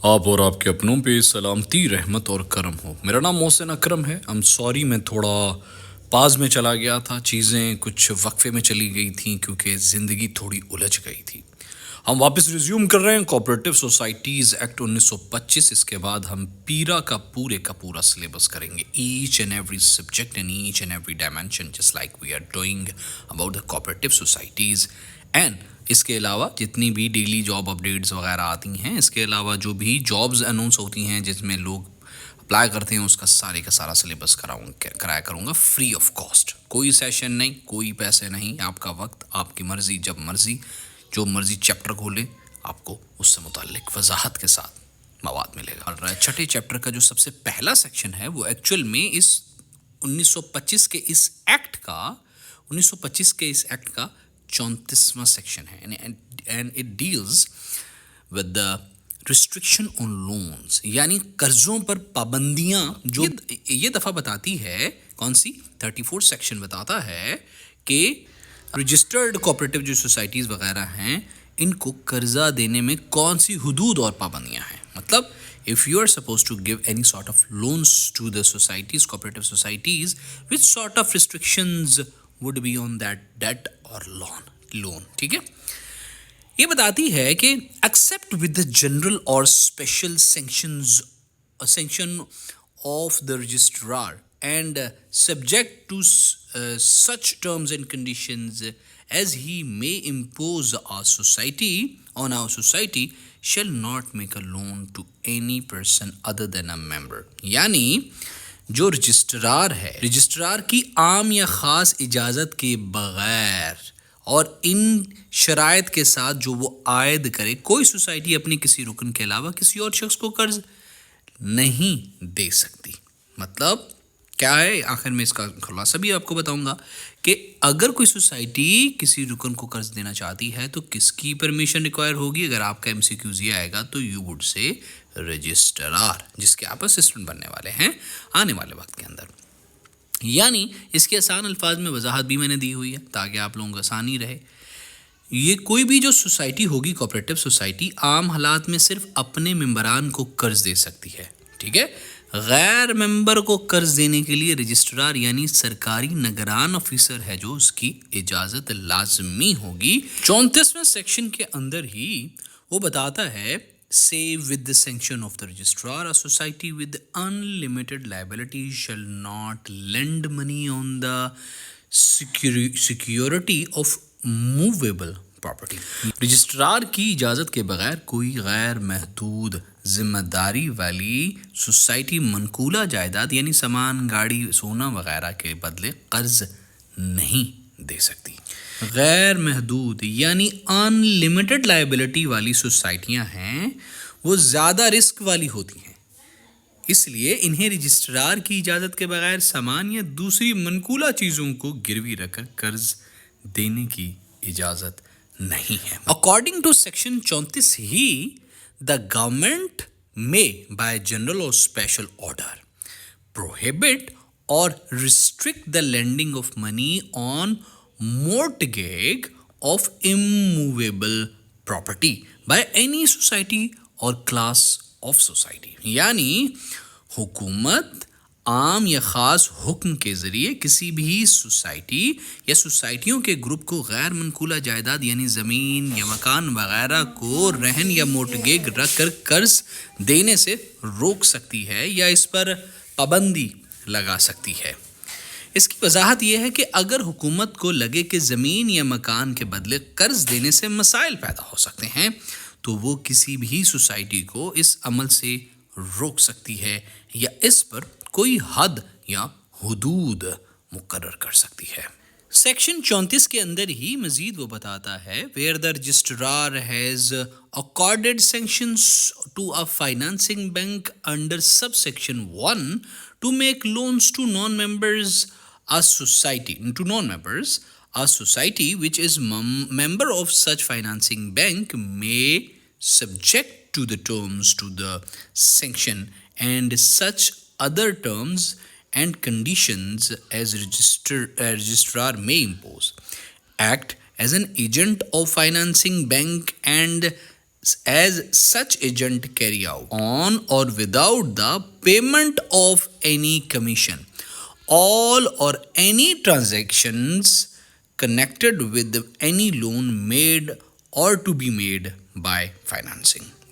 آپ اور آپ کے اپنوں پہ سلامتی رحمت اور کرم ہو. میرا نام محسن اکرم ہے. سوری میں تھوڑا پاز میں چلا گیا تھا. چیزیں کچھ وقفے میں چلی گئی تھیں کیونکہ زندگی تھوڑی الجھ گئی تھی. ہم واپس ریزیوم کر رہے ہیں کوآپریٹو سوسائٹیز ایکٹ 1925. اس کے بعد ہم پیرا کا پورا سلیبس کریں گے. Each and every subject and each and every dimension just like we are doing about the cooperative societies. And اس کے علاوہ جتنی بھی ڈیلی جاب اپڈیٹس وغیرہ آتی ہیں، اس کے علاوہ جو بھی جابز اناؤنس ہوتی ہیں جس میں لوگ اپلائی کرتے ہیں، اس کا سارا سلیبس کرایا کروں گا فری آف کاسٹ. کوئی سیشن نہیں، کوئی پیسے نہیں، آپ کا وقت، آپ کی مرضی، جب مرضی جو مرضی چیپٹر کھولیں آپ کو اس سے متعلق وضاحت کے ساتھ مواد ملے گا. اور چھٹے چیپٹر کا جو سب سے پہلا سیکشن ہے وہ ایکچوئل میں اس 1925 کے اس ایکٹ کا 34واں سیکشن ہے. And it deals with the restriction on loans, یعنی قرضوں پر پابندیاں. جو یہ دفعہ بتاتی ہے کون سی 34 سیکشن بتاتا ہے کہ رجسٹرڈ کوآپریٹو جو سوسائٹیز وغیرہ ہیں ان کو قرضہ دینے میں کون سی حدود اور پابندیاں ہیں. مطلب if you are supposed to give any sort of loans to the societies, cooperative societies, which sort of restrictions would be on that debt or loan. ٹھیک ہے. یہ بتاتی ہے کہ except with the general or special sanction of the registrar and subject to such terms and conditions as he may impose on our society shall not make a loan to any person other than a member. یعنی جو registrar کی عام یا خاص اجازت کے بغیر اور ان شرائط کے ساتھ جو وہ عائد کرے، کوئی سوسائٹی اپنے کسی رکن کے علاوہ کسی اور شخص کو قرض نہیں دے سکتی. مطلب کیا ہے؟ آخر میں اس کا خلاصہ بھی آپ کو بتاؤں گا کہ اگر کوئی سوسائٹی کسی رکن کو قرض دینا چاہتی ہے تو کس کی پرمیشن ریکوائر ہوگی؟ اگر آپ کا MCQZ یہ آئے گا تو یو وڈ سے رجسٹرار، جس کے آپ اسسٹنٹ بننے والے ہیں آنے والے وقت کے اندر. یعنی اس کے آسان الفاظ میں وضاحت بھی میں نے دی ہوئی ہے تاکہ آپ لوگوں کو آسانی رہے. یہ کوئی بھی جو سوسائٹی ہوگی کوآپریٹو سوسائٹی عام حالات میں صرف اپنے ممبران کو قرض دے سکتی ہے. ٹھیک ہے. غیر ممبر کو قرض دینے کے لیے رجسٹرار یعنی سرکاری نگران آفیسر ہے جو اس کی اجازت لازمی ہوگی. 34ویں سیکشن کے اندر ہی وہ بتاتا ہے Save with the sanction of the registrar, a society with unlimited liability shall not lend money on the security of movable property. Registrar کی اجازت کے بغیر کوئی غیر محدود ذمہ داری والی سوسائٹی منقولہ جائیداد یعنی سامان، گاڑی، سونا وغیرہ کے بدلے قرض نہیں دے سکتی. غیر محدود یعنی ان لمیٹڈ لائبلٹی والی سوسائٹیاں ہیں وہ زیادہ رسک والی ہوتی ہیں، اس لیے انہیں رجسٹرار کی اجازت کے بغیر سامان یا دوسری منقولہ چیزوں کو گروی رکھ کر قرض دینے کی اجازت نہیں ہے. According to section 34 he the government may by general or special order prohibit or restrict the lending of money on mortgage of immovable property by any society or class of society. یعنی حکومت عام یا خاص حکم کے ذریعے کسی بھی سوسائٹی یا سوسائٹیوں کے گروپ کو غیر منقولہ جائیداد یعنی زمین یا مکان وغیرہ کو رہن یا مورٹگیج رکھ کر قرض دینے سے روک سکتی ہے یا اس پر پابندی لگا سکتی ہے. اس کی وضاحت یہ ہے کہ اگر حکومت کو لگے کہ زمین یا مکان کے بدلے قرض دینے سے مسائل پیدا ہو سکتے ہیں تو وہ کسی بھی سوسائٹی کو اس عمل سے روک سکتی ہے یا اس پر کوئی حد یا حدود مقرر کر سکتی ہے. سیکشن 34 کے اندر ہی مزید وہ بتاتا ہے where the registrar has accorded sanctions to a financing bank under subsection 1 to make loans to non-members a society which is member of such financing bank may subject to the terms to the sanction and such other terms and conditions as registrar may impose, act as an agent of financing bank and as such agent carry out on or without the payment of any commission all or any transactions connected with any loan made or to be made by financing.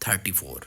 34।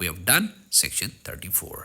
We have done section 34.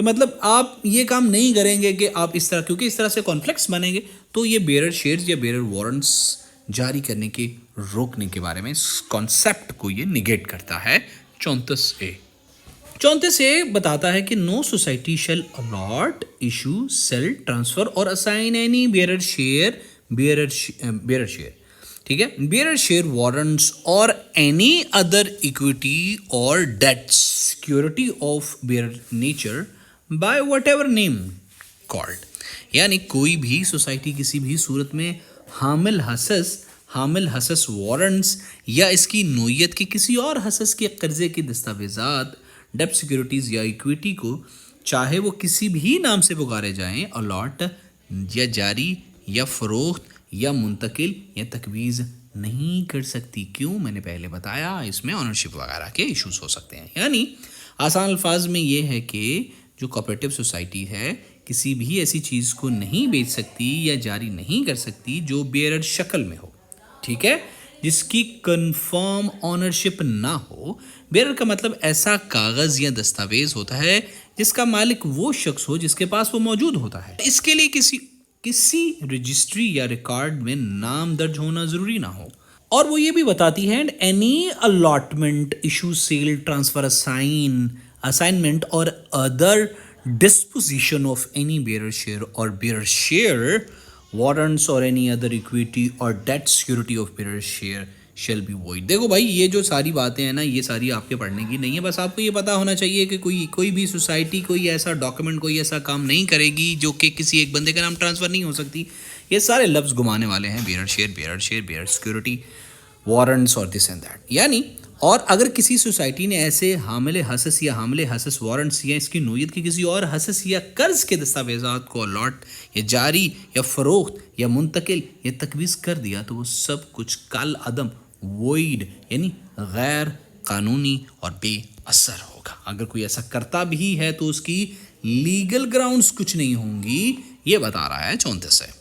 کہ مطلب آپ یہ کام نہیں کریں گے کہ آپ اس طرح، کیونکہ اس طرح سے کانفلکٹس بنیں گے، تو یہ بیئرر شیئرز یا بیئرر وارنٹس جاری کرنے کے روکنے کے بارے میں اس کانسیپٹ کو یہ نگیٹ کرتا ہے 34A۔ 34A بتاتا ہے کہ no society shall allot, issue, cell, transfer اور اسائن اینی بیئرر شیئر ٹھیک ہے، بیئرر شیئر وارنٹس اور اینی ادر اکویٹی اور debt security of bearer nature by whatever name نیم کالڈ، یعنی کوئی بھی سوسائٹی کسی بھی صورت میں حامل حصص وارنٹس یا اس کی نوعیت کے کسی اور حصص کے قرضے کے دستاویزات، ڈیٹ سیکورٹیز یا ایکویٹی کو چاہے وہ کسی بھی نام سے پکارے جائیں، الاٹ یا جاری یا فروخت یا منتقل یا تجویز نہیں کر سکتی۔ کیوں؟ میں نے پہلے بتایا اس میں آنرشپ وغیرہ کے ایشوز ہو سکتے ہیں۔ یعنی آسان الفاظ میں یہ ہے کہ جو کوآپریٹو سوسائٹی ہے کسی بھی ایسی چیز کو نہیں بیچ سکتی یا جاری نہیں کر سکتی جو بیئرر شکل میں ہو، ٹھیک ہے، جس کی کنفرم آنرشپ نہ ہو۔ بیئرر کا مطلب ایسا کاغذ یا دستاویز ہوتا ہے جس کا مالک وہ شخص ہو جس کے پاس وہ موجود ہوتا ہے، اس کے لیے کسی رجسٹری یا ریکارڈ میں نام درج ہونا ضروری نہ ہو۔ اور وہ یہ بھی بتاتی ہے any allotment, issue, cell, transfer, assignment اور other disposition of any bearer share اور بیئرر شیئر وارنٹس اور اینی ادر اکویٹی اور debt security of bearer share shall be void. دیکھو بھائی، یہ جو ساری باتیں ہیں نا، یہ ساری آپ کے پڑھنے کی نہیں ہے، بس آپ کو یہ پتا ہونا چاہیے کہ کوئی بھی سوسائٹی کوئی ایسا ڈاکیومنٹ، کوئی ایسا کام نہیں کرے گی جو کہ کسی ایک بندے کا نام ٹرانسفر نہیں ہو سکتی۔ یہ سارے لفظ گھمانے والے ہیں، bearer share, bearer security, warrants اور دس اینڈ دیٹ۔ یعنی اور اگر کسی سوسائٹی نے ایسے حامل حصص وارنٹس یا اس کی نوعیت کی کسی اور حصص یا قرض کے دستاویزات کو الاٹ یا جاری یا فروخت یا منتقل یا تجویز کر دیا تو وہ سب کچھ کال عدم، وائڈ، یعنی غیر قانونی اور بے اثر ہوگا۔ اگر کوئی ایسا کرتا بھی ہے تو اس کی لیگل گراؤنڈز کچھ نہیں ہوں گی، یہ بتا رہا ہے 34 ہے۔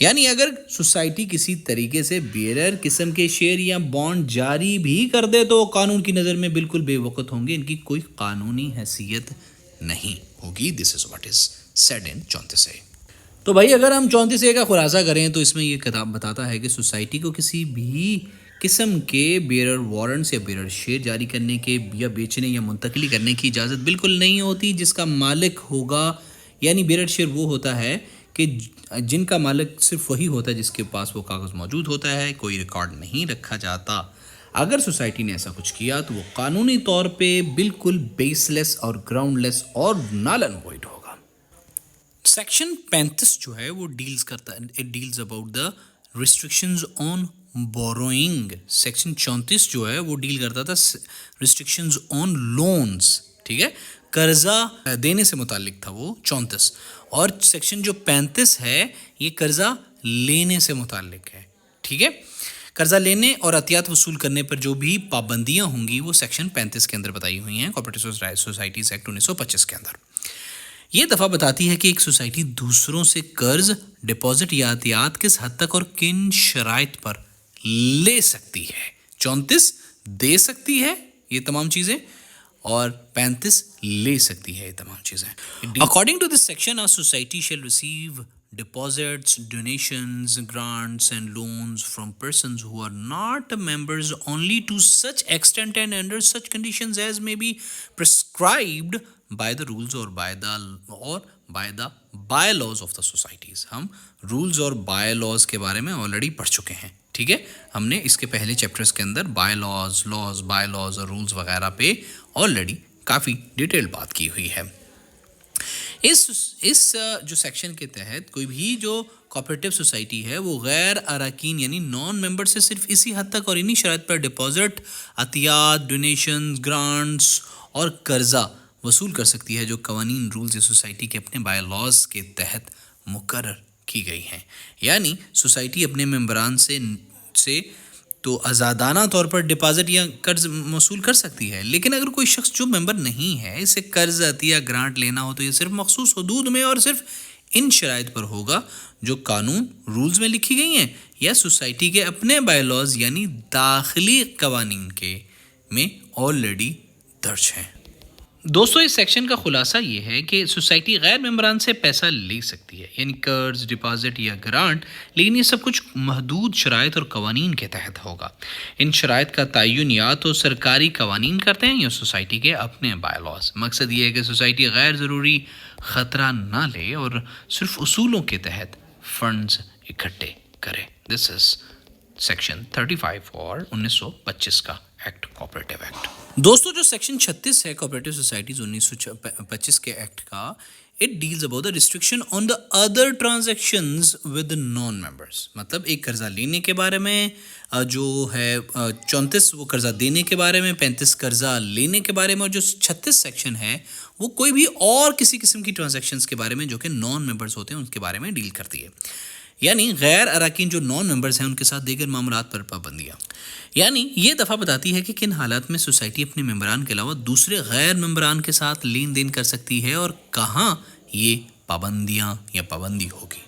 یعنی اگر سوسائٹی کسی طریقے سے بیئرر قسم کے شیئر یا بانڈ جاری بھی کر دے تو قانون کی نظر میں بالکل بے وقت ہوں گے، ان کی کوئی قانونی حیثیت نہیں ہوگی۔ This is what is said in 34A۔ تو بھائی اگر ہم 34A کا خلاصہ کریں تو اس میں یہ کتاب بتاتا ہے کہ سوسائٹی کو کسی بھی قسم کے بیئرر وارنٹس یا بیئرر شیئر جاری کرنے کے یا بیچنے یا منتقلی کرنے کی اجازت بالکل نہیں ہوتی۔ جس کا مالک ہوگا، یعنی بیئرر شیئر وہ ہوتا ہے کہ جن کا مالک صرف وہی ہوتا ہے جس کے پاس وہ کاغذ موجود ہوتا ہے، کوئی ریکارڈ نہیں رکھا جاتا۔ اگر سوسائٹی نے ایسا کچھ کیا تو وہ قانونی طور پہ بالکل بیس لیس اور گراؤنڈ لیس اور نال اینڈ وائڈ ہوگا۔ سیکشن 35 جو ہے وہ ڈیلز کرتا ہے، it deals about the restrictions on borrowing. Section 34 جو ہے وہ ڈیل کرتا تھا ریسٹرکشنز آن لونز، ٹھیک ہے، قرضہ دینے سے متعلق تھا وہ 34، اور سیکشن جو 35 ہے یہ قرضہ لینے سے متعلق ہے، ٹھیک ہے۔ قرضہ لینے اور عطیات وصول کرنے پر جو بھی پابندیاں ہوں گی وہ سیکشن 35 کے اندر بتائی ہوئی ہیں، کوآپریٹو سوسائٹیز ایکٹ 1925 کے اندر۔ یہ دفعہ بتاتی ہے کہ ایک سوسائٹی دوسروں سے قرض، ڈپازٹ یا عطیات کس حد تک اور کن شرائط پر لے سکتی ہے۔ 34 دے سکتی ہے یہ تمام چیزیں، اور 35 لے سکتی ہے یہ تمام چیزیں۔ According to this section, a society shall receive deposits, donations, grants and loans from persons who are not members only to such extent and under such conditions as may be prescribed by the rules or by the bylaws of the societies۔ ہم rules اور by laws کے بارے میں already پڑھ چکے ہیں، ٹھیک ہے۔ ہم نے اس کے پہلے چیپٹرز کے اندر بائی لاز اور رولز وغیرہ پہ آلریڈی کافی ڈیٹیل بات کی ہوئی ہے۔ اس جو سیکشن کے تحت کوئی بھی جو کوآپریٹو سوسائٹی ہے وہ غیر اراکین یعنی نان ممبر سے صرف اسی حد تک اور انہی شرائط پر ڈپازٹ، عطیات، ڈونیشنز، گرانٹس اور قرضہ وصول کر سکتی ہے جو قوانین، رولز سوسائٹی کے اپنے بائی لاز کے تحت مقرر کی گئی ہیں۔ یعنی سوسائٹی اپنے ممبران سے تو آزادانہ طور پر ڈپازٹ یا قرض وصول کر سکتی ہے، لیکن اگر کوئی شخص جو ممبر نہیں ہے اسے قرض، عطیہ، گرانٹ لینا ہو تو یہ صرف مخصوص حدود میں اور صرف ان شرائط پر ہوگا جو قانون، رولز میں لکھی گئی ہیں یا سوسائٹی کے اپنے بائی لاز یعنی داخلی قوانین کے میں آلریڈی درج ہیں۔ دوستو اس سیکشن کا خلاصہ یہ ہے کہ سوسائٹی غیر ممبران سے پیسہ لے سکتی ہے، یعنی قرض، ڈپازٹ یا گرانٹ، لیکن یہ سب کچھ محدود شرائط اور قوانین کے تحت ہوگا۔ ان شرائط کا تعین یا تو سرکاری قوانین کرتے ہیں یا سوسائٹی کے اپنے بائی لاز۔ مقصد یہ ہے کہ سوسائٹی غیر ضروری خطرہ نہ لے اور صرف اصولوں کے تحت فنڈز اکٹھے کرے۔ دس از سیکشن 35 اور 1925 کا ایکٹ، کوآپریٹو ایکٹ۔ دوستو جو سیکشن 36 ہے کوآپریٹو سوسائٹیز 1925 کے ایکٹ کا، it deals about the restriction on the other transactions with non members. مطلب ایک قرضہ لینے کے بارے میں جو ہے 34 وہ قرضہ دینے کے بارے میں، 35 قرضہ لینے کے بارے میں، اور جو 36 سیکشن ہے وہ کوئی بھی اور کسی قسم کی ٹرانزیکشنز کے بارے میں جو کہ نان ممبرس ہوتے ہیں ان کے بارے میں ڈیل کرتی ہے، یعنی غیر اراکین جو نان ممبرس ہیں ان کے ساتھ دیگر معاملات پر پابندیاں۔ یعنی یہ دفعہ بتاتی ہے کہ کن حالات میں سوسائٹی اپنے ممبران کے علاوہ دوسرے غیر ممبران کے ساتھ لین دین کر سکتی ہے اور کہاں یہ پابندیاں یا پابندی ہوگی۔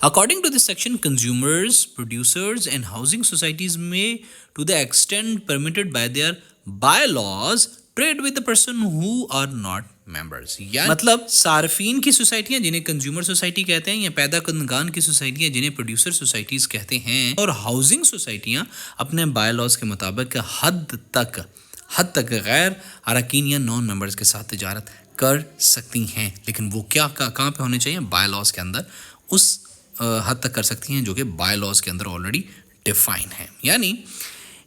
According to this section, consumers, producers and housing societies may, to the extent permitted by their bylaws, trade with the person who are not members. مطلب صارفین کی سوسائٹیاں جنہیں کنزیومر سوسائٹی کہتے ہیں، یا پیدا کنندگان کی سوسائٹیاں جنہیں پروڈیوسر سوسائٹیز کہتے ہیں، اور ہاؤسنگ سوسائٹیاں اپنے بائی لاز کے مطابق حد تک غیر اراکین یا نان ممبرز کے ساتھ تجارت کر سکتی ہیں، لیکن وہ کہاں پہ ہونے چاہیے؟ بائی لاز کے اندر، اس حد تک کر سکتی ہیں جو کہ بائی لاز کے اندر آلریڈی ڈیفائن ہے۔ یعنی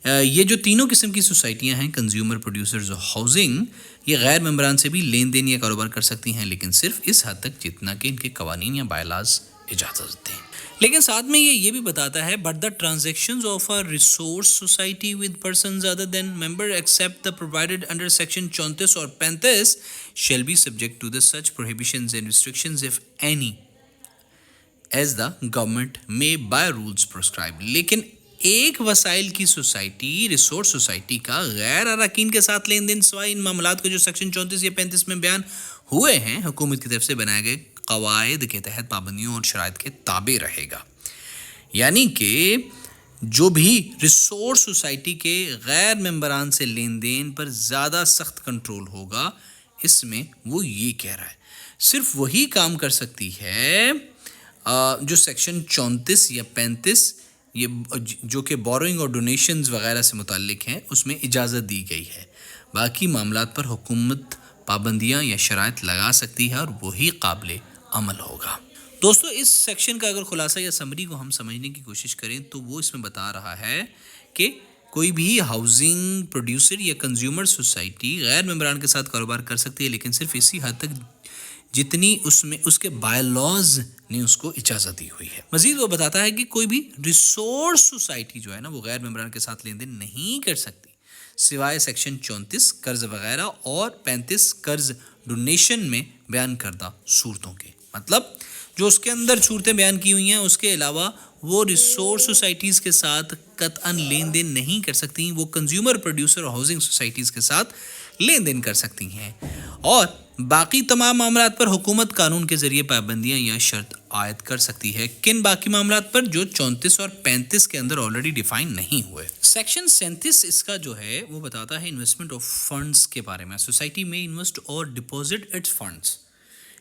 یہ جو تینوں قسم کی سوسائٹیاں ہیں، کنزیومر، پروڈیوسرز اور ہاؤسنگ، یہ غیر ممبران سے بھی لین دین یا کاروبار کر سکتی ہیں، لیکن صرف اس حد تک جتنا کہ ان کے قوانین یا بائی لاز اجازت دیں۔ لیکن ساتھ میں یہ بھی بتاتا ہے but the transactions of a resource society with persons other than member except the provided under section 34 اور 35 shall be subject to the such prohibitions and restrictions if any as the government may by rules prescribe. لیکن ایک وسائل کی society, resource society کا غیر اراکین کے ساتھ لین دین سوائے ان معاملات کو جو سیکشن 34 یا 35 میں بیان ہوئے ہیں، حکومت کی طرف سے بنائے گئے قواعد کے تحت پابندیوں اور شرائط کے تابع رہے گا۔ یعنی کہ جو بھی ریسورس سوسائٹی کے غیر ممبران سے لین دین پر زیادہ سخت کنٹرول ہوگا، اس میں وہ یہ کہہ رہا ہے صرف وہی کام کر سکتی ہے جو سیکشن 34 یا 35 یہ جو کہ بوروئنگ اور ڈونیشنز وغیرہ سے متعلق ہیں اس میں اجازت دی گئی ہے۔ باقی معاملات پر حکومت پابندیاں یا شرائط لگا سکتی ہے اور وہی قابل عمل ہوگا۔ دوستو اس سیکشن کا اگر خلاصہ یا سمری کو ہم سمجھنے کی کوشش کریں تو وہ اس میں بتا رہا ہے کہ کوئی بھی ہاؤسنگ پروڈیوسر یا کنزیومر سوسائٹی غیر ممبران کے ساتھ کاروبار کر سکتی ہے، لیکن صرف اسی حد تک جتنی اس میں اس کے بائی لاز نے اس کو اجازت دی ہوئی ہے۔ مزید وہ بتاتا ہے کہ کوئی بھی ریسورس سوسائٹی جو ہے نا وہ غیر ممبران کے ساتھ لین دین نہیں کر سکتی سوائے سیکشن 34 قرض وغیرہ اور 35 قرض ڈونیشن میں بیان کردہ صورتوں کے۔ مطلب جو اس کے اندر صورتیں بیان کی ہوئی ہیں اس کے علاوہ وہ ریسورس سوسائٹیز کے ساتھ قطعاً لین دین نہیں کر سکتی، وہ کنزیومر، پروڈیوسر اور ہاؤسنگ سوسائٹیز کے ساتھ لین دین کر سکتی ہیں، اور باقی تمام معاملات پر حکومت قانون کے ذریعے پابندیاں یا شرط عائد کر سکتی ہے۔ کن باقی معاملات پر؟ جو 34 اور 35 کے اندر آلریڈی ڈیفائن نہیں ہوئے۔ سیکشن 37 اس کا جو ہے وہ بتاتا ہے انویسٹمنٹ آف فنڈز کے بارے میں۔ سوسائٹی میں انویسٹ اور ڈپازٹ اٹس فنڈز،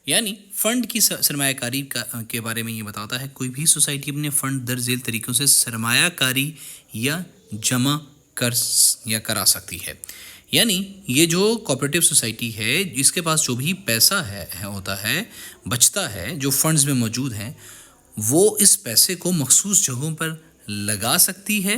یعنی فنڈ کی سرمایہ کاری کے بارے میں یہ بتاتا ہے کوئی بھی سوسائٹی اپنے فنڈ در ذیل طریقوں سے سرمایہ کاری یا جمع کرا سکتی ہے۔ یعنی یہ جو کوآپریٹو سوسائٹی ہے جس کے پاس جو بھی پیسہ ہوتا ہے بچتا ہے جو فنڈز میں موجود ہیں، وہ اس پیسے کو مخصوص جگہوں پر لگا سکتی ہے۔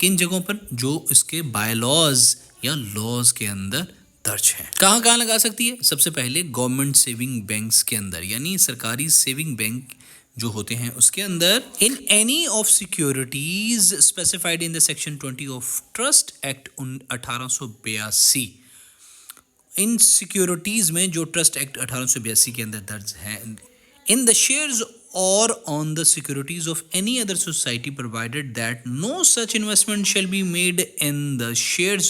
کن جگہوں پر؟ جو اس کے بائی لاز یا لاز کے اندر درج ہیں۔ کہاں لگا سکتی ہے؟ سب سے پہلے گورنمنٹ سیونگ بینکس کے اندر، یعنی سرکاری سیونگ بینک جو ہوتے ہیں اس کے اندر، in any of securities specified in the section 20 of Trust Act 1882، ان سیکیورٹیز میں جو ٹرسٹ ایکٹ 1882 کے اندر درج ہیں، in the shares or on the securities of any other society provided that no such investment shall be made in the shares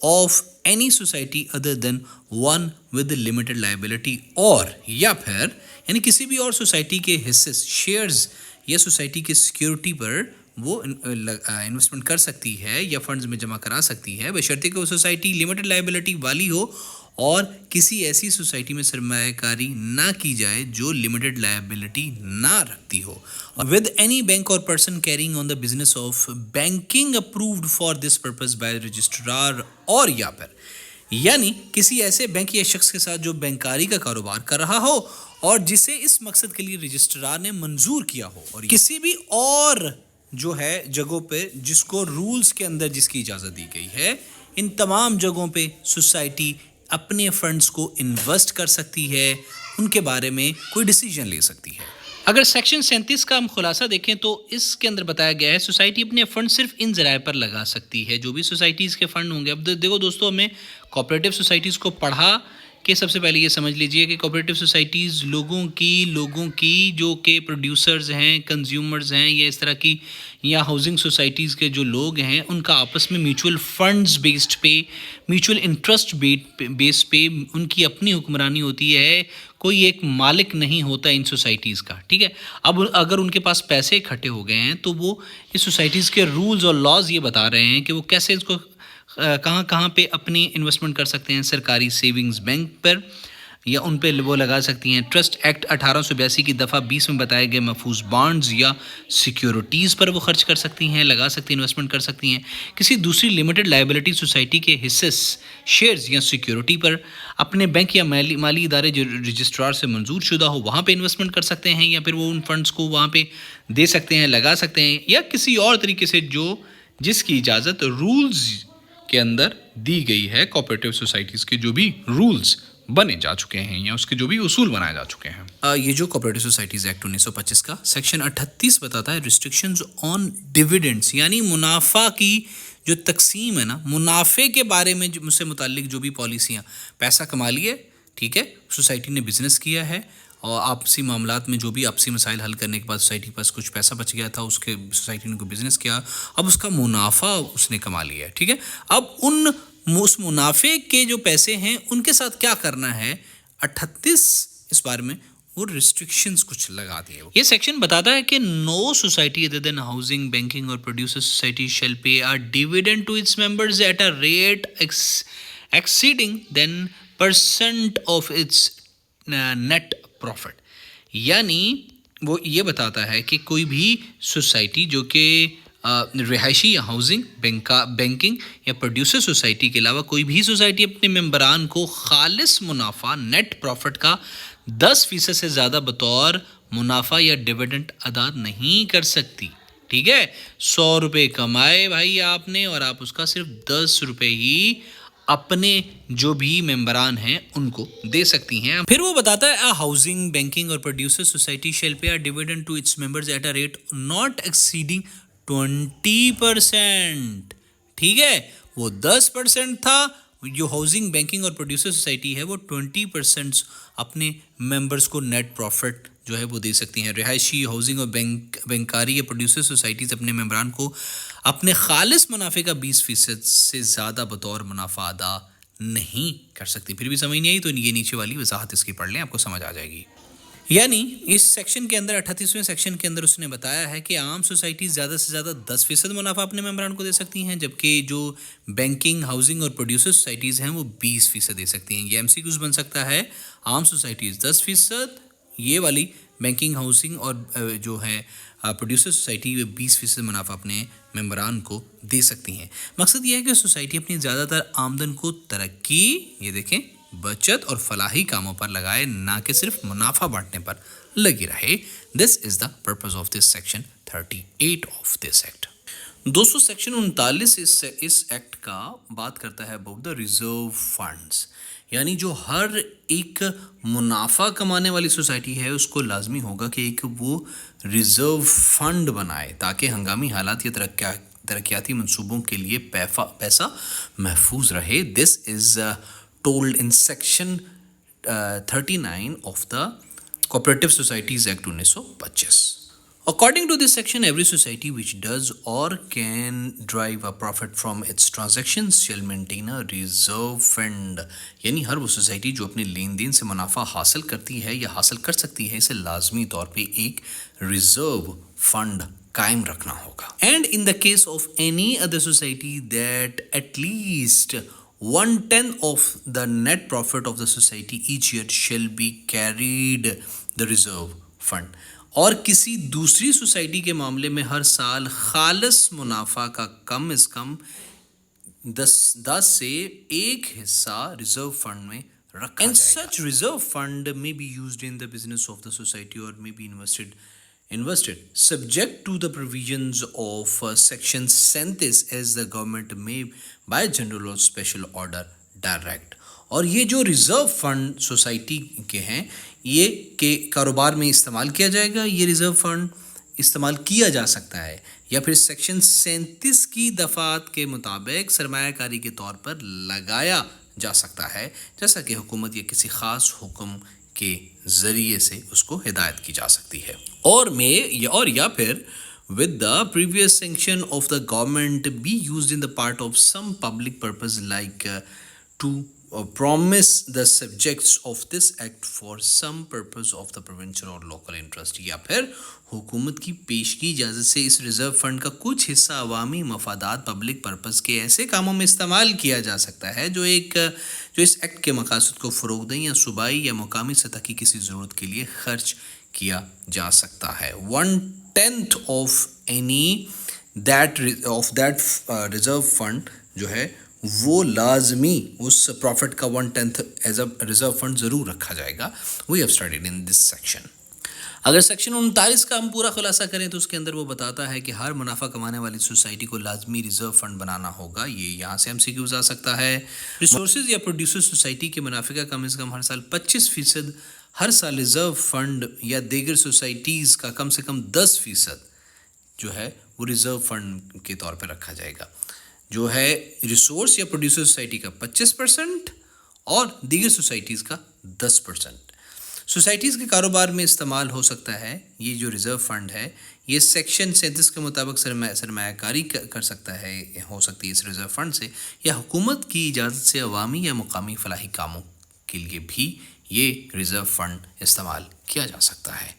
of any society other than one with limited liability، اور یا پھر یعنی کسی بھی اور society کے حصے، shares یا سوسائٹی کے سیکیورٹی پر وہ انویسٹمنٹ کر سکتی ہے یا فنڈز میں جمع کرا سکتی ہے، بشرطے کہ وہ سوسائٹی لمیٹڈ لائبلٹی والی ہو اور کسی ایسی سوسائٹی میں سرمایہ کاری نہ کی جائے جو لمیٹڈ لائبلٹی نہ رکھتی ہو. ود اینی بینک اور person carrying on the business of banking approved for this purpose by registrar اور یا پھر یعنی کسی ایسے بینک یا شخص کے ساتھ جو بینکاری کا کاروبار کر رہا ہو اور جسے اس مقصد کے لیے رجسٹرار نے منظور کیا ہو, اور کسی بھی اور جو ہے جگہوں پہ جس کو رولز کے اندر جس کی اجازت دی گئی ہے, ان تمام جگہوں پہ سوسائٹی اپنے فنڈز کو انویسٹ کر سکتی ہے, ان کے بارے میں کوئی ڈیسیجن لے سکتی ہے. اگر سیکشن 37 کا ہم خلاصہ دیکھیں تو اس کے اندر بتایا گیا ہے سوسائٹی اپنے فنڈ صرف ان ذرائع پر لگا سکتی ہے جو بھی سوسائٹیز کے فنڈ ہوں گے. اب دیکھو دوستو, ہمیں کوآپریٹو سوسائٹیز کو پڑھا کہ سب سے پہلے یہ سمجھ لیجئے کہ کوآپریٹو سوسائٹیز لوگوں کی جو کہ پروڈیوسرز ہیں, کنزیومرز ہیں, یا اس طرح کی یا ہاؤسنگ سوسائٹیز کے جو لوگ ہیں, ان کا آپس میں میوچول فنڈز بیسڈ پہ, میوچول انٹرسٹ بیس پہ ان کی اپنی حکمرانی ہوتی ہے. کوئی ایک مالک نہیں ہوتا ان سوسائٹیز کا, ٹھیک ہے. اب اگر ان کے پاس پیسے اکٹھے ہو گئے ہیں تو وہ اس سوسائٹیز کے رولز اور لاز یہ بتا رہے ہیں کہ وہ کیسے اس کو کہاں پہ اپنی انویسٹمنٹ کر سکتے ہیں. سرکاری سیونگز بینک پر یا ان پہ وہ لگا سکتی ہیں. ٹرسٹ ایکٹ 1882 کی دفعہ 20 میں بتائے گئے محفوظ بانڈز یا سیکیورٹیز پر وہ خرچ کر سکتی ہیں, لگا سکتی ہیں, انویسٹمنٹ کر سکتی ہیں. کسی دوسری لمیٹڈ لائبلٹی سوسائٹی کے حصے, شیئرز یا سیکیورٹی پر اپنے بینک یا مالی ادارے جو رجسٹرار سے منظور شدہ ہو وہاں پہ انویسٹمنٹ کر سکتے ہیں, یا پھر وہ ان فنڈز کو وہاں پہ دے سکتے ہیں, لگا سکتے ہیں, یا کسی اور طریقے سے جس کی اجازت رولز کے اندر دی گئی ہے. کوآپریٹو سوسائٹیز کے جو بھی رولز بنے جا چکے ہیں یا اس کے جو بھی اصول بنائے جا چکے ہیں. یہ جو کوآپریٹو سوسائٹیز ایکٹ 1925 کا سیکشن 38 بتاتا ہے ریسٹرکشنز آن ڈیویڈنڈس, یعنی منافع کی جو تقسیم ہے نا, منافع کے بارے میں مجھ سے متعلق جو بھی پالیسیاں, پیسہ کما لیے, ٹھیک ہے, سوسائٹی نے بزنس کیا ہے اور آپسی معاملات میں جو بھی آپسی مسائل حل کرنے کے بعد سوسائٹی کے پاس کچھ پیسہ بچ گیا تھا, اس کے سوسائٹی نے کوئی بزنس کیا, اب اس کا منافع اس نے کما لیا ہے, ٹھیک ہے. اب اس منافع کے جو پیسے ہیں ان کے ساتھ کیا کرنا ہے, 38 اس بارے میں وہ ریسٹرکشنز کچھ لگا دیے. یہ سیکشن بتاتا ہے کہ no society other than housing, banking اور producer society shall pay a dividend to its members at a rate exceeding ten percent of its net profit. یعنی وہ یہ بتاتا ہے کہ کوئی بھی سوسائٹی جو کہ رہائشی یا ہاؤسنگ, بینکنگ یا پروڈیوسر سوسائٹی کے علاوہ کوئی بھی سوسائٹی اپنے ممبران کو خالص منافع نیٹ پروفٹ کا 10% سے زیادہ بطور منافع یا ڈیویڈنڈ ادا نہیں کر سکتی, ٹھیک ہے. 100 روپے کمائے بھائی آپ نے اور آپ اس کا صرف 10 روپے ہی اپنے جو بھی ممبران ہیں ان کو دے سکتی ہیں. پھر وہ بتاتا ہے ہاؤسنگ, بینکنگ اور producer society shall pay a dividend to its members at a rate not exceeding 20%, ٹھیک ہے. وہ 10% تھا, جو ہاؤسنگ, بینکنگ اور پروڈیوسر سوسائٹی ہے وہ 20% اپنے ممبرز کو نیٹ پروفٹ جو ہے وہ دے سکتی ہیں. رہائشی, ہاؤسنگ اور بینکاری یا پروڈیوسر سوسائٹیز اپنے ممبران کو اپنے خالص منافع کا 20% سے زیادہ بطور منافع ادا نہیں کر سکتی. پھر بھی سمجھ نہیں آئی تو یہ نیچے والی وضاحت اس کی پڑھ لیں, آپ کو سمجھ آ جائے گی. یعنی اس سیکشن کے اندر 38ویں سیکشن کے اندر اس نے بتایا ہے کہ عام سوسائٹیز زیادہ سے زیادہ 10% منافع اپنے ممبران کو دے سکتی ہیں, جبکہ جو بینکنگ, ہاؤسنگ اور پروڈیوسر سوسائٹیز ہیں وہ 20% دے سکتی ہیں. یہ ایم سی کیوز بن سکتا ہے. عام سوسائٹیز 10%, یہ والی بینکنگ, ہاؤسنگ اور جو ہے پروڈیوسر سوسائٹی وہ 20% منافع اپنے ممبران کو دے سکتی ہیں. مقصد یہ ہے کہ سوسائٹی اپنی زیادہ تر آمدن کو ترقی, یہ دیکھیں, بچت اور فلاحی کاموں پر لگائے, نہ کہ صرف منافع بانٹنے پر لگی رہے. This is the purpose of this section 38 of this act. دوستو سیکشن 39 اس ایکٹ کا بات کرتا ہے اباؤٹ دا ریزرو فنڈز, یعنی جو ہر ایک منافع کمانے والی سوسائٹی ہے اس کو لازمی ہوگا کہ ایک وہ ریزرو فنڈ بنائے تاکہ ہنگامی حالات یا ترقیاتی منصوبوں کے لیے پیسہ محفوظ رہے. This is told in section 39 of the Cooperative Societies Act 1925. According to this section, every society which does or can derive a profit from its transactions shall maintain a reserve fund. یعنی ہر وہ society جو اپنے لین دین سے منافع حاصل کرتی ہے یا حاصل کر سکتی ہے, اسے لازمی طور پہ ایک ریزرو فنڈ قائم رکھنا ہوگا. And in the case of any other society that at least 1/10 of the net profit of the society each year shall be carried the reserve fund. اور کسی دوسری سوسائٹی کے معاملے میں ہر سال خالص منافع کا کم از کم 10 سے ایک حصہ ریزرو فنڈ میں رکھا جائے گا. And such reserve fund may be used in the business of the society or may be invested subject to the provisions of section 37 as the government may by general or special order direct. اور یہ جو reserve fund society کے ہیں یہ کہ کاروبار میں استعمال کیا جائے گا، یہ ریزرو فنڈ استعمال کیا جا سکتا ہے یا پھر سیکشن 37 کی دفعات کے مطابق سرمایہ کاری کے طور پر لگایا جا سکتا ہے، جیسا کہ حکومت یا کسی خاص حکم کے ذریعے سے اس کو ہدایت کی جا سکتی ہے. اور یا پھر with the previous sanction of the government be used in the part of some public purpose like to promise the subjects of this act for some purpose of the provincial or local interest. یا پھر حکومت کی پیشگی اجازت سے اس reserve fund کا کچھ حصہ عوامی مفادات پبلک پرپز کے ایسے کاموں میں استعمال کیا جا سکتا ہے جو اس ایکٹ کے مقاصد کو فروغ دیں یا صوبائی یا مقامی سطح کی کسی ضرورت کے لیے خرچ کیا جا سکتا ہے. 1/10 of that reserve fund جو ہے وہ لازمی اس پروفٹ کا 1/10 ایز اے ریزرو فنڈ ضرور رکھا جائے گا. We have studied in this section. اگر سیکشن 39 کا ہم پورا خلاصہ کریں تو اس کے اندر وہ بتاتا ہے کہ ہر منافع کمانے والی سوسائٹی کو لازمی ریزرو فنڈ بنانا ہوگا. یہ یہاں سے MCQs آ سکتا ہے. ریسورسز یا پروڈیوسر سوسائٹی کے منافع کا کم از کم ہر سال 25%، ہر سال ریزرو فنڈ یا دیگر سوسائٹیز کا کم سے کم 10% جو ہے وہ ریزرو فنڈ کے طور پہ رکھا جائے گا، جو ہے ریسورس یا پروڈیوسر سوسائٹی کا 25% اور دیگر سوسائٹیز کا 10%. سوسائٹیز کے کاروبار میں استعمال ہو سکتا ہے یہ جو ریزرو فنڈ ہے، یہ سیکشن 37 کے مطابق سرمایہ کاری کر سکتا ہے، ہو سکتی ہے اس ریزرو فنڈ سے، یا حکومت کی اجازت سے عوامی یا مقامی فلاحی کاموں کے لیے بھی یہ ریزرو فنڈ استعمال کیا جا سکتا ہے.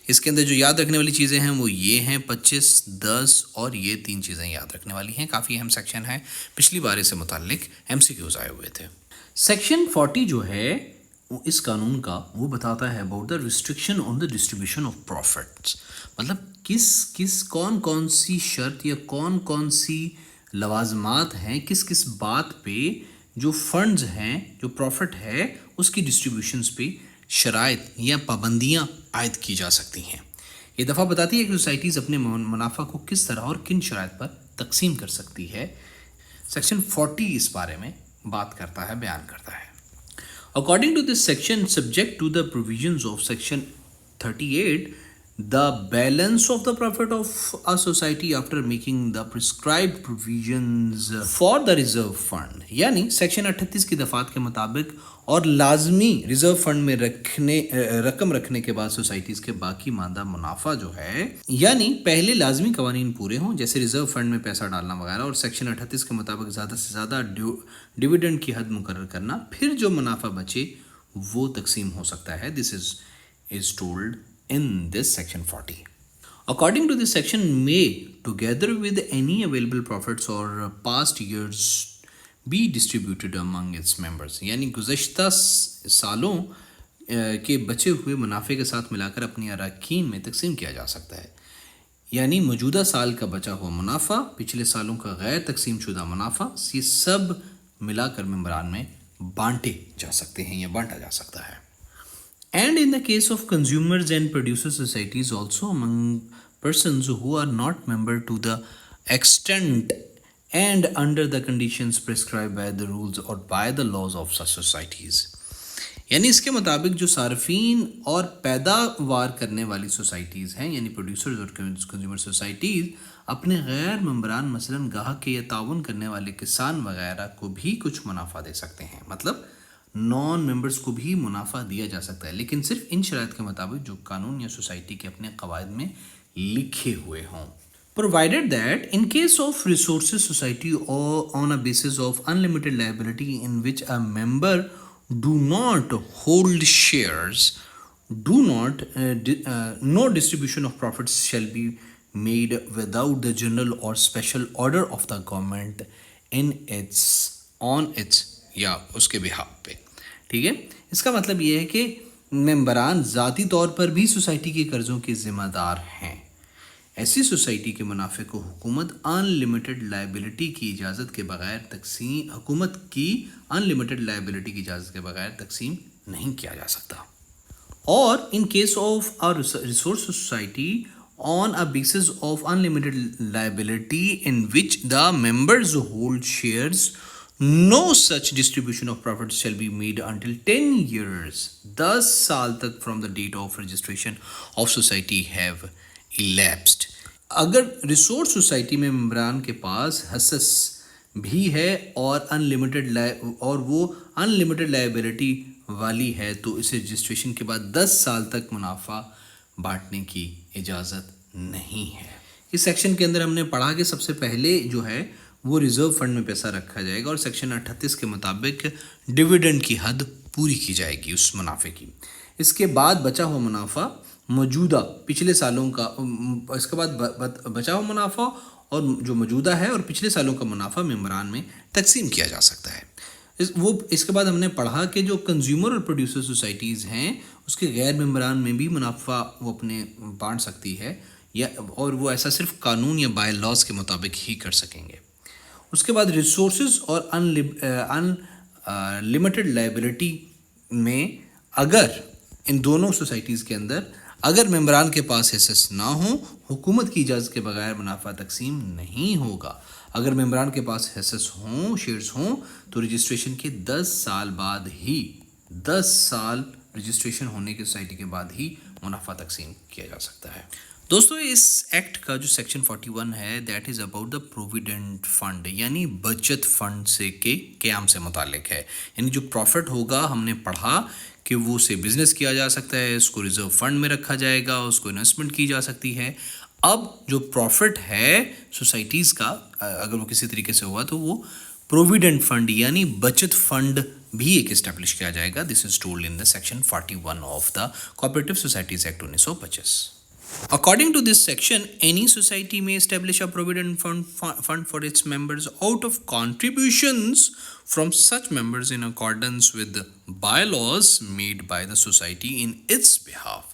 اس کے اندر جو یاد رکھنے والی چیزیں ہیں وہ یہ ہیں 25، 10 اور یہ 3 چیزیں یاد رکھنے والی ہیں. کافی اہم سیکشن ہے، پچھلی بار سے متعلق MCQs آئے ہوئے تھے. سیکشن 40 جو ہے اس قانون کا وہ بتاتا ہے about the restriction on the distribution of profits. مطلب کون سی شرط یا کون سی لوازمات ہیں کس بات پہ جو فنڈز ہیں، جو پروفٹ ہے اس کی ڈسٹریبیوشنز پہ شرائط یا پابندیاں عائد کی جا سکتی ہیں. یہ دفعہ بتاتی ہے کہ سوسائٹیز اپنے منافع کو کس طرح اور کن شرائط پر تقسیم کر سکتی ہے. سیکشن 40 اس بارے میں بات کرتا ہے، بیان کرتا ہے. According to this section, subject to the provisions of section 38, the balance of the profit of a society after making the prescribed provisions for the reserve fund یعنی سیکشن 38 کی دفعات کے مطابق اور لازمی ریزرو فنڈ میں رقم رکھنے کے بعد سوسائٹیز کے باقی ماندہ منافع جو ہے، یعنی پہلے لازمی قوانین پورے ہوں جیسے ریزرو فنڈ میں پیسہ ڈالنا وغیرہ، اور سیکشن 38 کے مطابق زیادہ سے زیادہ ڈیویڈنڈ کی حد مقرر کرنا، پھر جو منافع بچے وہ تقسیم ہو سکتا ہے. This is told in this section 40. According to this section may together with any available profits or past years be distributed among its members یعنی گزشتہ سالوں کے بچے ہوئے منافع کے ساتھ ملا کر اپنی اراکین میں تقسیم کیا جا سکتا ہے. یعنی موجودہ سال کا بچا ہوا منافع، پچھلے سالوں کا غیر تقسیم شدہ منافع، یہ سب ملا کر ممبران میں بانٹے جا سکتے ہیں یا بانٹا جا سکتا ہے. And in the case of consumers and producer societies also among persons who are not member to the extent and under the conditions prescribed by the rules or by the laws of such societies یعنی اس کے مطابق جو صارفین اور پیداوار کرنے والی societies ہیں یعنی پروڈیوسرز اور کنزیومر سوسائٹیز اپنے غیر ممبران مثلاً گاہک کے یا تعاون کرنے والے کسان وغیرہ کو بھی کچھ منافع دے سکتے ہیں. مطلب نان ممبرس کو بھی منافع دیا جا سکتا ہے لیکن صرف ان شرائط کے مطابق جو قانون یا سوسائٹی کے اپنے قواعد میں لکھے ہوئے ہوں. Provided that in case of resources society or on a basis of unlimited liability in which a member do not hold shares, no distribution of profits shall be made without the general or special order of the government in its on its یا اس کے behalf پہ. ٹھیک ہے, اس کا مطلب یہ ہے کہ ممبران ذاتی طور پر بھی سوسائٹی کے قرضوں کے ذمہ دار ہیں. ایسی سوسائٹی کے منافع کو حکومت ان لمیٹڈ لائبلٹی کی اجازت کے بغیر تقسیم نہیں کیا جا سکتا. اور in case of resource society on a basis of unlimited liability in which the members hold shares, no such distribution of profits shall be made until 10 years 10 سال تک from the date of registration of society have elapsed. اگر resource society میں ممبران کے پاس حصص بھی ہے اور وہ ان لمیٹڈ لائبلٹی والی ہے تو اسے رجسٹریشن کے بعد 10 سال تک منافع بانٹنے کی اجازت نہیں ہے. اس سیکشن کے اندر ہم نے پڑھا کہ سب سے پہلے جو ہے وہ ریزرو فنڈ میں پیسہ رکھا جائے گا اور سیکشن 38 کے مطابق ڈویڈنڈ کی حد پوری کی جائے گی اس منافع کی. اس کے بعد بچا ہوا منافع موجودہ پچھلے سالوں کا اس کے بعد بچا ہوا منافع اور جو موجودہ ہے اور پچھلے سالوں کا منافع ممبران میں تقسیم کیا جا سکتا ہے. اس کے بعد ہم نے پڑھا کہ جو کنزیومر اور پروڈیوسر سوسائٹیز ہیں اس کے غیر ممبران میں بھی منافع وہ اپنے بانٹ سکتی ہے اور وہ ایسا صرف قانون یا بائی لاز کے مطابق ہی کر سکیں گے. اس کے بعد ریسورسز اور ان لمیٹڈ لائبلٹی میں اگر ان دونوں سوسائٹیز کے اندر اگر ممبران کے پاس حصص نہ ہوں حکومت کی اجازت کے بغیر منافع تقسیم نہیں ہوگا. اگر ممبران کے پاس حصص ہوں شیئرز ہوں تو رجسٹریشن کے 10 سال بعد ہی 10 سال رجسٹریشن ہونے کی سوسائٹی کے بعد ہی منافع تقسیم کیا جا سکتا ہے. دوستو اس ایکٹ کا جو سیکشن 41 ہے that is about the provident fund یعنی بچت فنڈ سے کے قیام سے متعلق ہے. یعنی جو پروفٹ ہوگا ہم نے پڑھا کہ وہ اسے بزنس کیا جا سکتا ہے, اس کو ریزرو فنڈ میں رکھا جائے گا, اس کو انویسٹمنٹ کی جا سکتی ہے. اب جو پروفٹ ہے سوسائٹیز کا اگر وہ کسی طریقے سے ہوا تو وہ پروویڈنٹ فنڈ یعنی بچت فنڈ بھی ایک اسٹیبلش کیا جائے گا. This is told in the section 41 of the cooperative societies act 1925. According to this section, any society may establish a provident fund for its members out of contributions from such members in accordance with the bylaws made by the society in its behalf.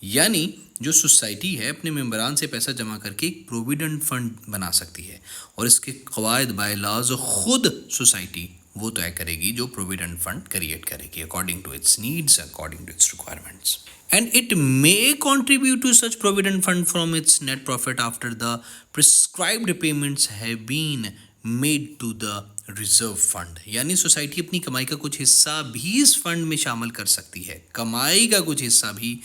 یعنی جو society ہے اپنے ممبران سے پیسہ جمع کر کے ایک پروویڈنٹ فنڈ بنا سکتی ہے اور اس کے قواعد بائی لاز خود سوسائٹی وہ طے کرے گی جو پروویڈنٹ فنڈ کریٹ کرے گی according to its needs according to its requirements. And it may contribute to such provident fund from its net profit after the prescribed payments have been made to the reserve fund. یعنی society اپنی کمائی کا کچھ حصہ بھی اس fund میں شامل کر سکتی ہے. کمائی کا کچھ حصہ بھی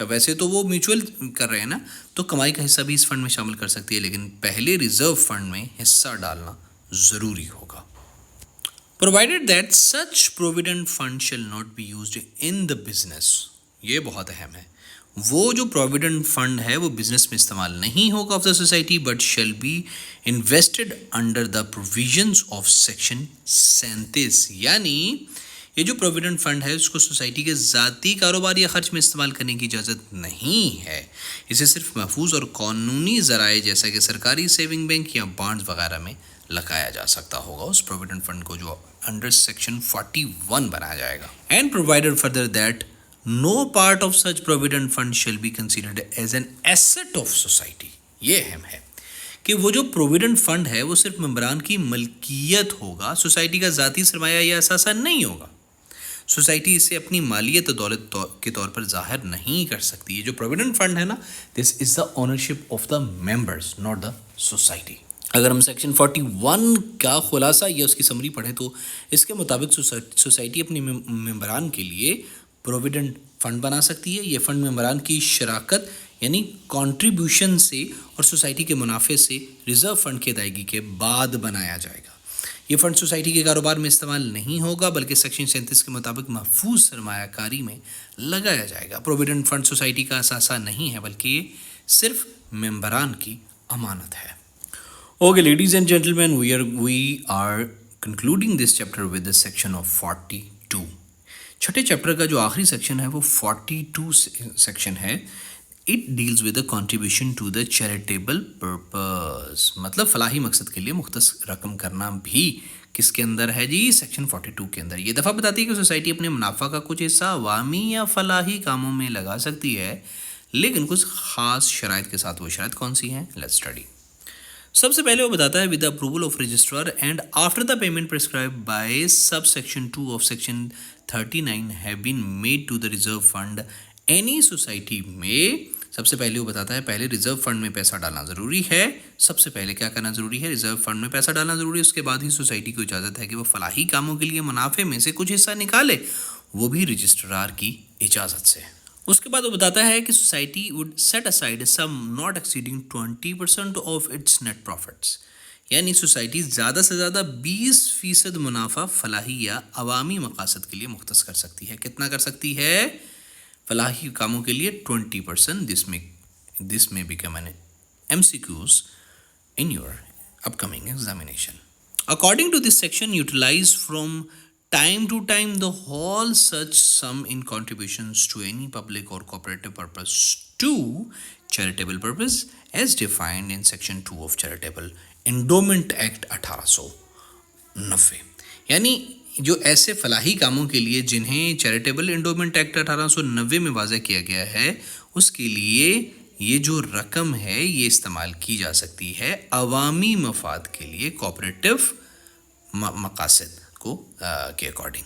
ویسے تو وہ میوچول کر رہے ہیں نا تو کمائی کا حصہ بھی اس فنڈ میں شامل کر سکتی ہے لیکن پہلے ریزرو فنڈ میں حصہ ڈالنا ضروری ہوگا. Provided that such provident fund shall not be used in the business. یہ بہت اہم ہے. وہ جو پروویڈنٹ فنڈ ہے وہ بزنس میں استعمال نہیں ہوگا of the society but shall be invested under the provisions of section 37. یعنی یہ جو پروویڈنٹ فنڈ ہے اس کو سوسائٹی کے ذاتی کاروبار یا خرچ میں استعمال کرنے کی اجازت نہیں ہے. اسے صرف محفوظ اور قانونی ذرائع جیسا کہ سرکاری سیونگ بینک یا بانڈز وغیرہ میں لگایا جا سکتا ہوگا اس پروویڈنٹ فنڈ کو جو انڈر سیکشن 41 بنایا جائے گا. And provided further that no part of such provident fund shall be considered as an asset of society. یہ اہم ہے کہ وہ جو پروویڈنٹ فنڈ ہے وہ صرف ممبران کی ملکیت ہوگا, سوسائٹی کا ذاتی سرمایہ یا اثاثہ نہیں ہوگا. سوسائٹی اسے اپنی مالیت دولت کے طور پر ظاہر نہیں کر سکتی. یہ جو پروویڈنٹ فنڈ ہے نا this is the ownership of the members not the society. اگر ہم سیکشن 41 کا خلاصہ یا اس کی سمری پڑھیں تو اس کے مطابق سوسائٹی اپنی ممبران کے لیے پروویڈنٹ فنڈ بنا سکتی ہے. یہ فنڈ ممبران کی شراکت یعنی کنٹریبیوشن سے اور سوسائٹی کے منافع سے ریزرو فنڈ کی ادائیگی کے بعد بنایا جائے گا. یہ فنڈ سوسائٹی کے کاروبار میں استعمال نہیں ہوگا بلکہ سیکشن 37 کے مطابق محفوظ سرمایہ کاری میں لگایا جائے گا. پروویڈنٹ فنڈ سوسائٹی کا اثاثہ نہیں ہے بلکہ یہ صرف ممبران کی امانت ہے. Okay ladies and gentlemen, we are concluding this chapter with the section of 42. چھٹے چیپٹر کا جو آخری سیکشن ہے وہ 42 سیکشن ہے. It deals with the contribution to the charitable purpose. Purpose, مطلب فلاحی مقصد کے لیے مختص رقم کرنا بھی کس کے اندر ہے جی؟ سیکشن 42 کے اندر. یہ دفعہ بتاتی ہے کہ سوسائٹی اپنے منافع کا کچھ حصہ عوامی یا فلاحی کاموں میں لگا سکتی ہے، لیکن کچھ خاص شرائط کے ساتھ. وہ شرائط کون سی ہیں؟ Let's study. سب سے پہلے وہ بتاتا ہے with the approval of registrar and after the payment prescribe by subsection 2 of section 39 have been made to the reserve fund any society میں. سب سے پہلے وہ بتاتا ہے پہلے ریزرو فنڈ میں پیسہ ڈالنا ضروری ہے. سب سے پہلے کیا کرنا ضروری ہے؟ ریزرو فنڈ میں پیسہ ڈالنا ضروری ہے. اس کے بعد ہی سوسائٹی کو اجازت ہے کہ وہ فلاحی کاموں کے لیے منافع میں سے کچھ حصہ نکالے، وہ بھی رجسٹرار کی اجازت سے. اس کے بعد وہ بتاتا ہے کہ society would set aside some not exceeding 20% of its net profits, یعنی سوسائٹی زیادہ سے زیادہ 20% منافع فلاحی یا عوامی مقاصد کے لیے مختص کر سکتی ہے. کتنا کر سکتی ہے؟ فلاحی کاموں کے لیے 20%. دس میں become an MCQs in your upcoming examination. According to this section, utilize from time to time the whole such sum in contributions to any public or cooperative purpose to charitable purpose as defined in section 2 of Charitable Endowment Act 1890. یعنی جو ایسے فلاحی کاموں کے لیے جنہیں charitable endowment act 1890 میں واضح کیا گیا ہے، اس کے لیے یہ جو رقم ہے یہ استعمال کی جا سکتی ہے عوامی مفاد کے لیے، کوآپریٹو مقاصد کو کے according.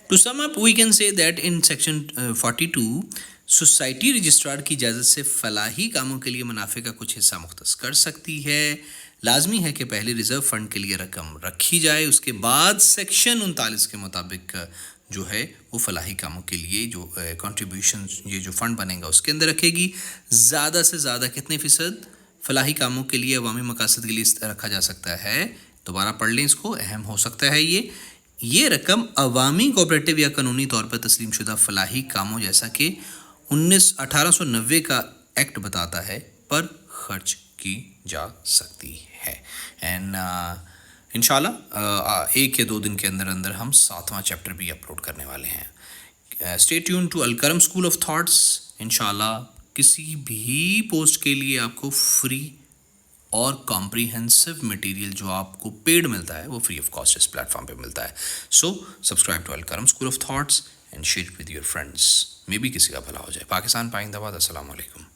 To sum up we can say that in section 42 society registrar کی اجازت سے فلاحی کاموں کے لیے منافع کا کچھ حصہ مختص کر سکتی ہے. لازمی ہے کہ پہلے ریزرو فنڈ کے لیے رقم رکھی جائے، اس کے بعد سیکشن 39 کے مطابق جو ہے وہ فلاحی کاموں کے لیے جو کنٹریبیوشن یہ جو فنڈ بنے گا اس کے اندر رکھے گی. زیادہ سے زیادہ کتنے فیصد فلاحی کاموں کے لیے عوامی مقاصد کے لیے رکھا جا سکتا ہے؟ دوبارہ پڑھ لیں اس کو، اہم ہو سکتا ہے یہ رقم عوامی کوآپریٹو یا قانونی طور پر تسلیم شدہ فلاحی کاموں جیسا کہ 1890 کا ایکٹ بتاتا ہے پر خرچ کی جا سکتی ہے. اینڈ انشاءاللہ 1 یا 2 دن کے اندر ہم 7واں چیپٹر بھی اپلوڈ کرنے والے ہیں. Stay tune to Al-Karam school of thoughts. انشاءاللہ کسی بھی پوسٹ کے لیے آپ کو فری اور کمپریہنسو مٹیریل جو آپ کو پیڈ ملتا ہے وہ فری آف کاسٹ اس پلیٹ فارم پہ ملتا ہے. So subscribe to Al-Karam school of thoughts and share with your friends. میں بھی کسی کا بھلا ہو جائے. پاکستان پائندہ باد. السلام علیکم.